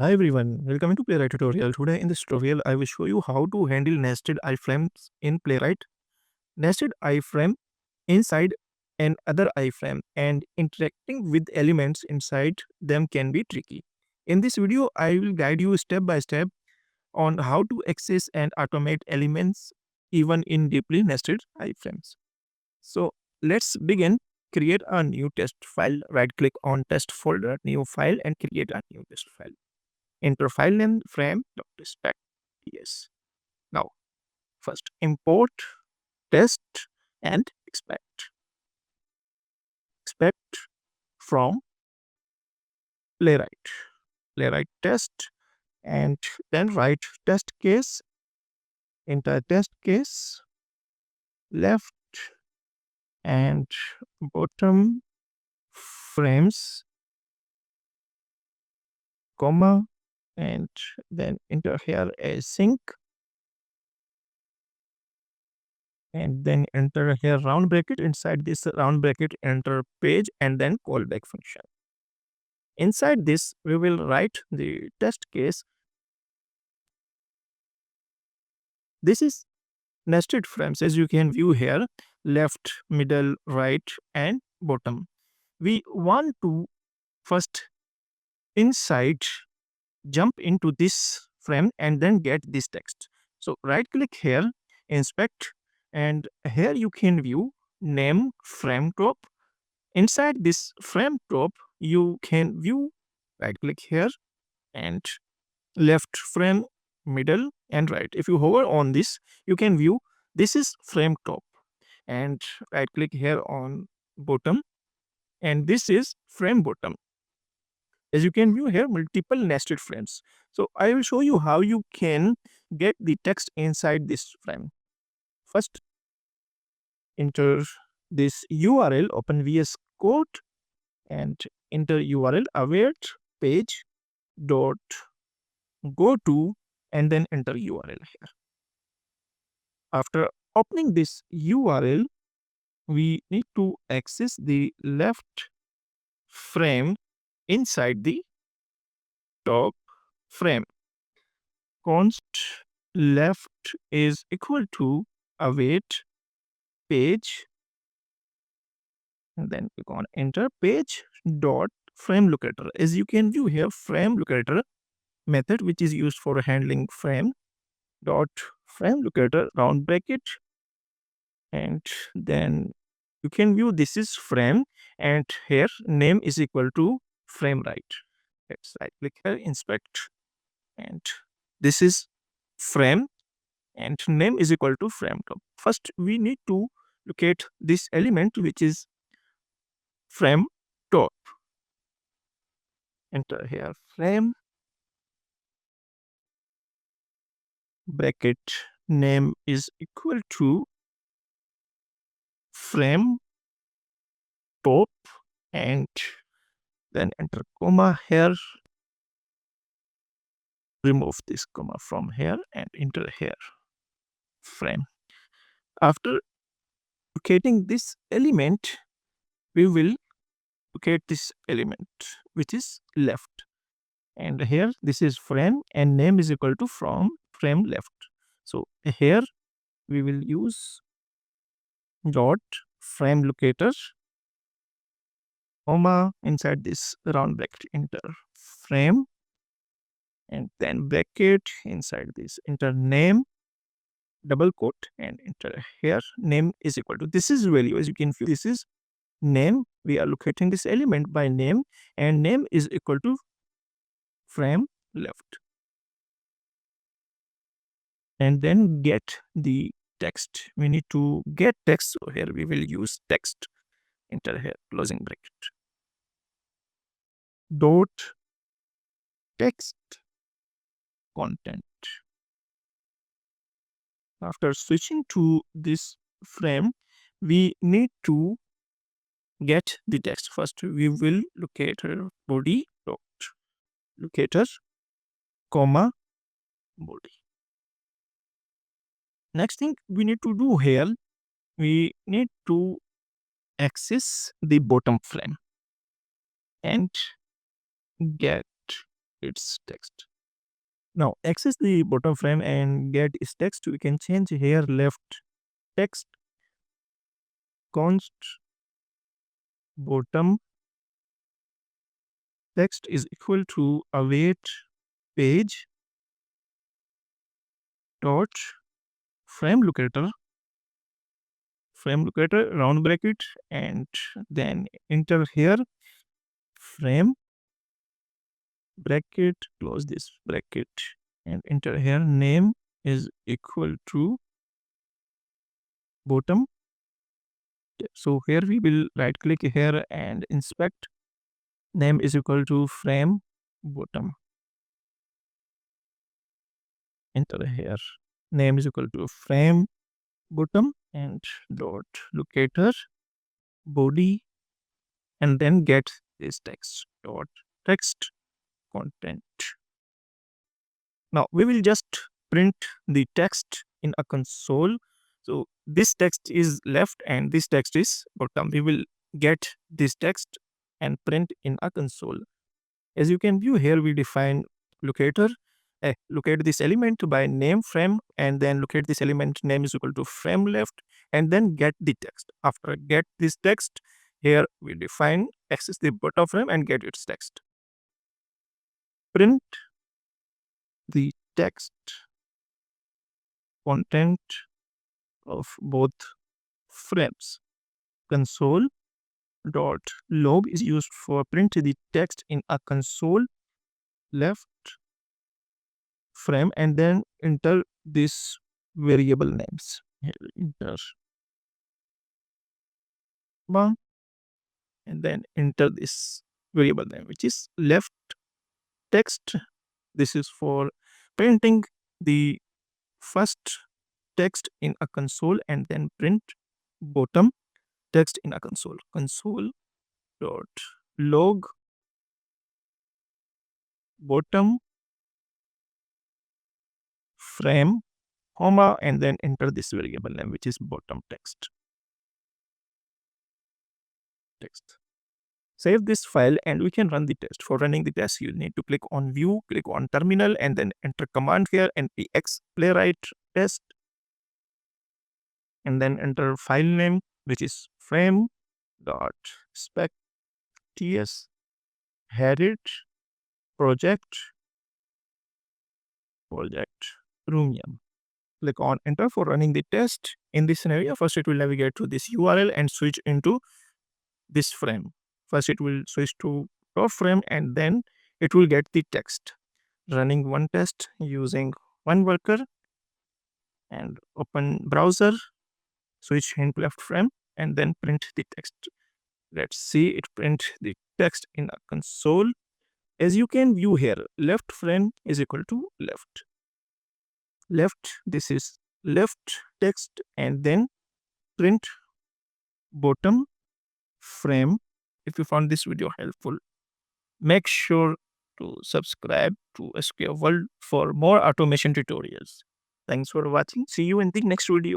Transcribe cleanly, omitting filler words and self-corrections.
Hi everyone, welcome to Playwright tutorial. Today in this tutorial, I will show you how to handle nested iframes in Playwright. Nested iframe inside another iframe and interacting with elements inside them can be tricky. In this video, I will guide you step by step on how to access and automate elements even in deeply nested iframes. So let's begin. Create a new test file. Right click on test folder, new file and create a new test file. Enter file name frame.spec. Yes. Now, first import test and expect. Expect from Playwright. Playwright test and then write test case. Enter test case left and bottom frames, comma, and then enter here a sync and then enter here round bracket. Inside this round bracket, enter page and then callback function. Inside this, we will write the test case. This is nested frames as you can view here, left, middle, right, and bottom. We want to first inside jump into this frame and then get this text. So right click here, inspect, and here you can view name frame top. Inside this frame top, you can view right click here and left frame, middle, and right. If you hover on this, you can view this is frame top and right click here on bottom and this is frame bottom. As you can view here, multiple nested frames. So I will show you how you can get the text inside this frame. First, enter this URL, open VS Code and enter URL await page dot go to and then enter URL here. After opening this URL, we need to access the left frame inside the top frame. Const left is equal to await page and then click on enter page dot frame locator. As you can view here, frame locator method which is used for handling frame dot frame locator round bracket and then you can view this is frame and here name is equal to frame right. Let's right click here, inspect, and this is frame and name is equal to frame top. First we need to locate this element which is frame top. Enter here frame bracket name is equal to frame top and then enter comma here. Remove this comma from here and enter here frame. After locating this element, we will locate this element which is left. And here this is frame and name is equal to from frame left. So here we will use dot frame locator comma inside this round bracket enter frame and then bracket inside this enter name double quote and enter here name is equal to this is value. As you can see, this is name. We are locating this element by name and name is equal to frame left and then get the text. We need to get text, so here we will use text. Enter here closing bracket dot text content. After switching to this frame, we need to get the text. First we will locator body dot locator comma body. Next thing we need to do here, we need to access the bottom frame and get its text. Now access the bottom frame and get its text. We can change here left text const bottom text is equal to await page dot frame locator round bracket, and then enter here frame bracket, close this bracket, and enter here name is equal to bottom. So here we will right click here and inspect name is equal to frame bottom. Enter here name is equal to frame bottom and dot locator body, and then get this text dot text content. Now we will just print the text in a console. So this text is left and this text is bottom. We will get this text and print in a console. As you can view here, we define locator. Locate this element by name frame, and then locate this element name is equal to frame left, and then get the text. After get this text, here we define access the bottom frame and get its text. Print the text content of both frames. Console dot log is used for print the text in a console left frame, and then enter this variable names. Here, enter one, and then enter this variable name, which is left text. This is for printing the first text in a console, and then print bottom text in a console. Console dot log bottom frame comma, and then enter this variable name, which is bottom text. Save this file and we can run the test. For running the test, you need to click on view, click on terminal, and then enter command here npx playwright test, and then enter file name, which is frame dot spec ts headed project Rumium. Click on enter for running the test. In this scenario, first it will navigate to this URL and switch into this frame. First it will switch to top frame, and then it will get the text. Running one test using one worker, and open browser, switch into left frame, and then print the text. Let's see it print the text in a console. As you can view here, left frame is equal to left. This is left text, and then print bottom frame. If you found this video helpful, make sure to subscribe to SQL World for more automation tutorials. Thanks for watching. See you in the next video.